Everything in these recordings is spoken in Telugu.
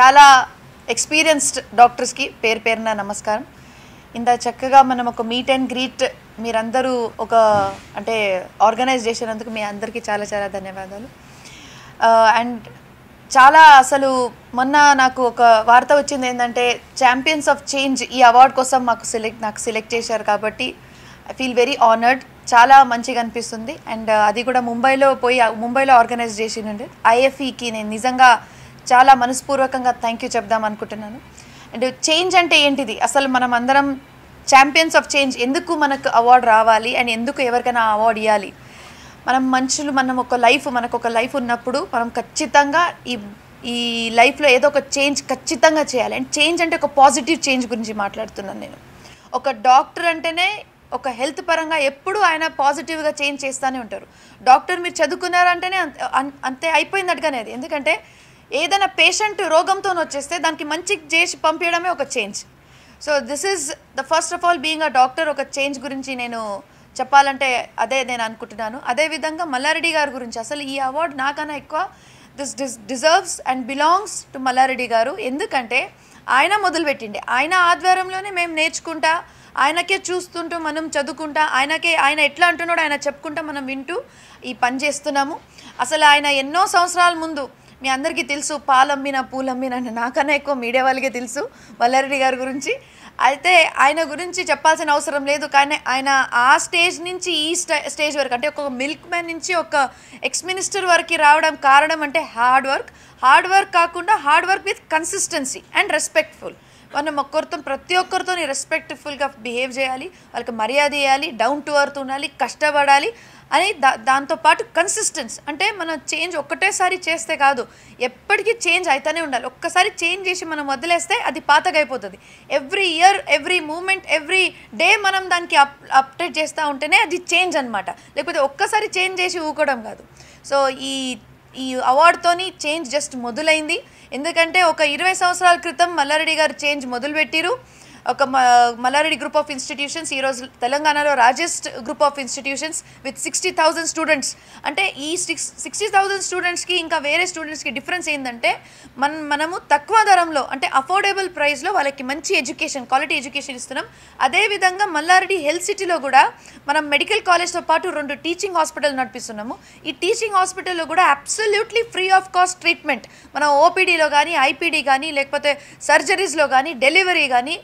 చాలా ఎక్స్పీరియన్స్డ్ డాక్టర్స్కి పేరు పేరున నమస్కారం. ఇంత చక్కగా మనం ఒక మీట్ అండ్ గ్రీట్ మీరందరూ ఒక అంటే ఆర్గనైజ్ చేసినందుకు మీ అందరికీ చాలా చాలా ధన్యవాదాలు. అండ్ చాలా అసలు మొన్న నాకు ఒక వార్త వచ్చింది ఏంటంటే ఛాంపియన్స్ ఆఫ్ చేంజ్ ఈ అవార్డు కోసం నాకు సెలెక్ట్ చేశారు కాబట్టి ఐ ఫీల్ వెరీ ఆనర్డ్. చాలా మంచిగా అనిపిస్తుంది. అండ్ అది కూడా ముంబైలో ఆర్గనైజ్ చేసినండి ఐఎఫ్ఈకి నేను నిజంగా చాలా మనస్పూర్వకంగా థ్యాంక్ యూ చెప్దాం అనుకుంటున్నాను. అండ్ చేంజ్ అంటే ఏంటిది, అసలు మనం అందరం ఛాంపియన్స్ ఆఫ్ చేంజ్ ఎందుకు మనకు అవార్డు రావాలి అండ్ ఎందుకు ఎవరికైనా అవార్డు ఇవ్వాలి? మనకు ఒక లైఫ్ ఉన్నప్పుడు మనం ఖచ్చితంగా ఈ లైఫ్లో ఏదో ఒక చేంజ్ ఖచ్చితంగా చేయాలి. అండ్ చేంజ్ అంటే ఒక పాజిటివ్ చేంజ్ గురించి మాట్లాడుతున్నాను నేను. ఒక డాక్టర్ అంటేనే ఒక హెల్త్ పరంగా ఎప్పుడు ఆయన పాజిటివ్గా చేంజ్ చేస్తూనే ఉంటారు. డాక్టర్ మీరు చదువుకున్నారంటేనే అంతే అయిపోయిందట్టుగానే అది. ఎందుకంటే ఏదైనా పేషెంట్ రోగంతో వచ్చేస్తే దానికి మంచి చేసి పంపించడమే ఒక change. So this is the first of all being a doctor ఒక చేంజ్ గురించి నేను చెప్పాలంటే అదే నేను అనుకుంటున్నాను. అదేవిధంగా మల్లారెడ్డి గారి గురించి అసలు ఈ అవార్డు నాకన్నా ఎక్కువ this deserves and belongs to Malla Reddy గారు. ఎందుకంటే ఆయన మొదలుపెట్టిండే, ఆయన ఆధ్వర్యంలోనే మేము నేర్చుకుంటా, ఆయనకే చూస్తుంటూ మనం చదువుకుంటా, ఆయన ఎట్లా అంటున్నాడో ఆయన చెప్పుకుంటా మనం వింటూ ఈ పని చేస్తున్నాము. అసలు ఆయన ఎన్నో సంవత్సరాల ముందు మీ అందరికీ తెలుసు పాలమ్మిన పూలమ్మిన అని నాకన్నా ఎక్కువ మీడియా వాళ్ళకే తెలుసు మల్లారెడ్డి గారి గురించి. అయితే ఆయన గురించి చెప్పాల్సిన అవసరం లేదు. కానీ ఆయన ఆ స్టేజ్ నుంచి ఈ స్టేజ్ వరకు అంటే ఒక మిల్క్ మ్యాన్ నుంచి ఒక ఎక్స్ మినిస్టర్ వరకు రావడం కారణం అంటే హార్డ్ వర్క్ కాకుండా hard work with consistency and respectful. మనం ప్రతి ఒక్కరితో రెస్పెక్ట్ఫుల్గా బిహేవ్ చేయాలి, వాళ్ళకి మర్యాద ఇవ్వాలి, డౌన్ టు ఎర్త్ ఉండాలి, కష్టపడాలి అని. దాంతోపాటు కన్సిస్టెన్స్ అంటే మనం చేంజ్ ఒక్కటేసారి చేస్తే కాదు, ఎప్పటికీ చేంజ్ అవుతూనే ఉండాలి. ఒక్కసారి చేంజ్ చేసి మనం వదిలేస్తే అది పాతగా అయిపోతుంది. Every year every moment every day మనం దానికి అప్డేట్ చేస్తూ ఉంటేనే అది చేంజ్ అనమాట. లేకపోతే ఒక్కసారి చేంజ్ చేసి ఊకోవడం కాదు. సో ఈ అవార్డుతోని చేంజ్ జస్ట్ మొదలైంది. ఎందుకంటే ఒక 20 సంవత్సరాల క్రితం మల్లారెడ్డి గారు చేంజ్ మొదలుపెట్టిరు. ఒక మల్లారెడ్డి గ్రూప్ ఆఫ్ ఇన్స్టిట్యూషన్స్ ఈరోజు తెలంగాణలో largest group of institutions with 60,000 students. అంటే ఈ 60,000 స్టూడెంట్స్కి ఇంకా వేరే స్టూడెంట్స్కి డిఫరెన్స్ ఏంటంటే మనము తక్కువ ధరంలో అంటే అఫోర్డబుల్ ప్రైస్లో వాళ్ళకి మంచి ఎడ్యుకేషన్, క్వాలిటీ ఎడ్యుకేషన్ ఇస్తున్నాం. అదేవిధంగా మల్లారెడ్డి హెల్త్ సిటీలో కూడా మనం మెడికల్ కాలేజ్తో పాటు 2 టీచింగ్ హాస్పిటల్ నడిపిస్తున్నాము. ఈ టీచింగ్ హాస్పిటల్లో కూడా absolutely free of cost treatment మనం ఓపీడీలో కానీ, ఐపీడీ కానీ, లేకపోతే సర్జరీస్లో కానీ, డెలివరీ కానీ,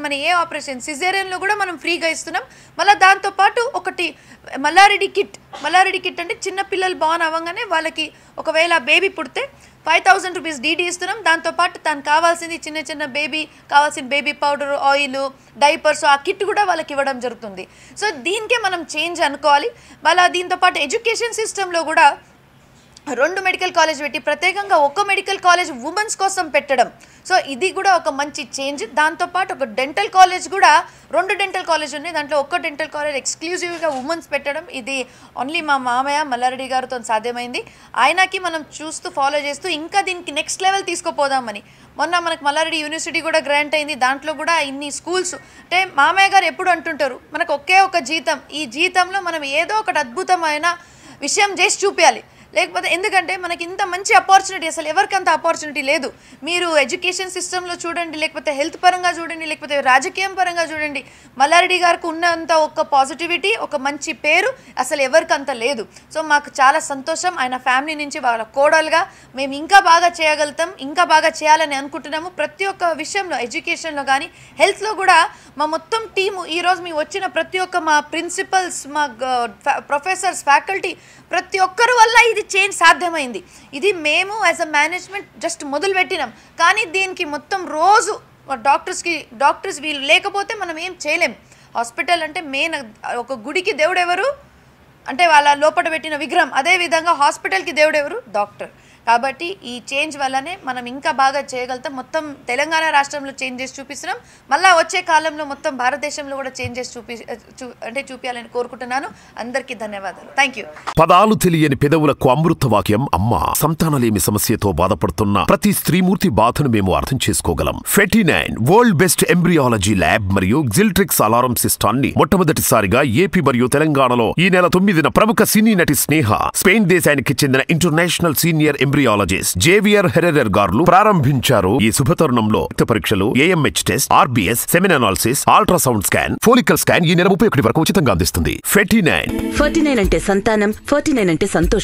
మన ఏ ఆపరేషన్ సిజేరియన్లో కూడా మనం ఫ్రీగా ఇస్తున్నాం. మళ్ళీ దాంతోపాటు ఒకటి మల్లారెడ్డి కిట్ అంటే చిన్నపిల్లలు బాన్ అవ్వగానే వాళ్ళకి ఒకవేళ బేబీ పుడితే 5,000 రూపీస్ డీడీ ఇస్తున్నాం. దాంతోపాటు తనకు కావాల్సింది చిన్న కావాల్సిన బేబీ పౌడర్, ఆయిల్, డైపర్స్ ఆ కిట్ కూడా వాళ్ళకి ఇవ్వడం జరుగుతుంది. సో దీనికే మనం చేంజ్ అనుకోవాలి. మళ్ళీ దీంతోపాటు ఎడ్యుకేషన్ సిస్టంలో కూడా 2 మెడికల్ కాలేజ్ పెట్టి ప్రత్యేకంగా ఒక మెడికల్ కాలేజ్ ఉమెన్స్ కోసం పెట్టడం. సో ఇది కూడా ఒక మంచి చేంజ్. దాంతోపాటు ఒక డెంటల్ కాలేజ్ కూడా 2 డెంటల్ కాలేజ్ ఉన్నాయి, దాంట్లో ఒక డెంటల్ కాలేజ్ ఎక్స్క్లూజివ్గా ఉమెన్స్ పెట్టడం ఇది ఓన్లీ మా మామయ్య మల్లారెడ్డి గారితో సాధ్యమైంది. ఆయనకి మనం చూస్తూ ఫాలో చేస్తూ ఇంకా దీనికి నెక్స్ట్ లెవెల్ తీసుకుపోదామని మొన్న మనకు మల్లారెడ్డి యూనివర్సిటీ కూడా గ్రాంట్ అయింది. దాంట్లో కూడా ఇన్ని స్కూల్స్ అంటే మామయ్య గారు ఎప్పుడు అంటుంటారు మనకు ఒకే ఒక జీతం, ఈ జీతంలో మనం ఏదో ఒకటి అద్భుతమైన విషయం చేసి చూపించాలి. లేకపోతే ఎందుకంటే మనకి ఇంత మంచి ఆపర్చునిటీ అసలు ఎవరికి అంత ఆపర్చునిటీ లేదు. మీరు ఎడ్యుకేషన్ సిస్టంలో చూడండి, లేకపోతే హెల్త్ పరంగా చూడండి, లేకపోతే రాజకీయం పరంగా చూడండి, మల్లారెడ్డి గారికి ఉన్నంత ఒక పాజిటివిటీ, ఒక మంచి పేరు అసలు ఎవరికి అంత లేదు. సో మాకు చాలా సంతోషం. ఆయన ఫ్యామిలీ నుంచి వాళ్ళ కోడలుగా మేము ఇంకా బాగా చేయగలుగుతాం, ఇంకా బాగా చేయాలని అనుకుంటున్నాము. ప్రతి ఒక్క విషయంలో ఎడ్యుకేషన్లో కానీ హెల్త్లో కూడా మా మొత్తం టీము ఈరోజు మేము వచ్చిన ప్రతి ఒక్క మా ప్రిన్సిపల్స్, మా ప్రొఫెసర్స్, ఫ్యాకల్టీ ప్రతి ఒక్కరి వల్ల ఇది చేంజ్ సాధ్యమైంది. ఇది మేము యాజ్ అ మేనేజ్మెంట్ జస్ట్ మొదలు పెట్టినాం. కానీ దీనికి మొత్తం రోజు డాక్టర్స్ వీళ్ళు లేకపోతే మనం ఏం చేయలేం. హాస్పిటల్ అంటే మెయిన్ ఒక గుడికి దేవుడు ఎవరు అంటే వాళ్ళ లోపల పెట్టిన విగ్రహం, అదేవిధంగా హాస్పిటల్కి దేవుడు ఎవరు? డాక్టర్. కాబట్టి ఈ చేంజ్ వల్లనే మనం ఇంకా బాగా చేయగలుగుతాం. మొత్తం తెలంగాణ రాష్ట్రంలో చేంజెస్ చూపిస్తున్నాం. మళ్ళీ వచ్చే కాలంలో మొత్తం భారతదేశంలో కూడా చేంజెస్ చూపించాలని కోరుకుంటున్నాను. అందరికీ ధన్యవాదాలు. Thank you. పదాలు తెలియని పెదవులకు అమృత వాక్యం అమ్మ. సంతానలేమి సమస్యతో బాధపడుతున్న ప్రతి స్త్రీమూర్తి బాధను మేము అర్థం చేసుకోగలం. ఫెటినైన్ వరల్డ్ బెస్ట్ ఎంబ్రియాలజీ ల్యాబ్ మరియు జిల్ట్రిక్స్ అలారం సిస్టాన్ని మొట్టమొదటిసారిగా ఏపీ మరియు తెలంగాణలో ఈ నెల 9న ప్రముఖ సినీ నటి స్నేహ, స్పెయిన్ దేశానికి చెందిన international senior embryologist Javier Herrera గారు ప్రారంభించారు. ఈ శుభతరుణంలో రక్త పరీక్షలు, AMH test, RBS, semen analysis, ultrasound scan, follicle scan ఈ నెల 31 వరకు ఉచితంగా అందిస్తుంది. 49 49 అంటే సంతానం, 49 అంటే సంతోషం.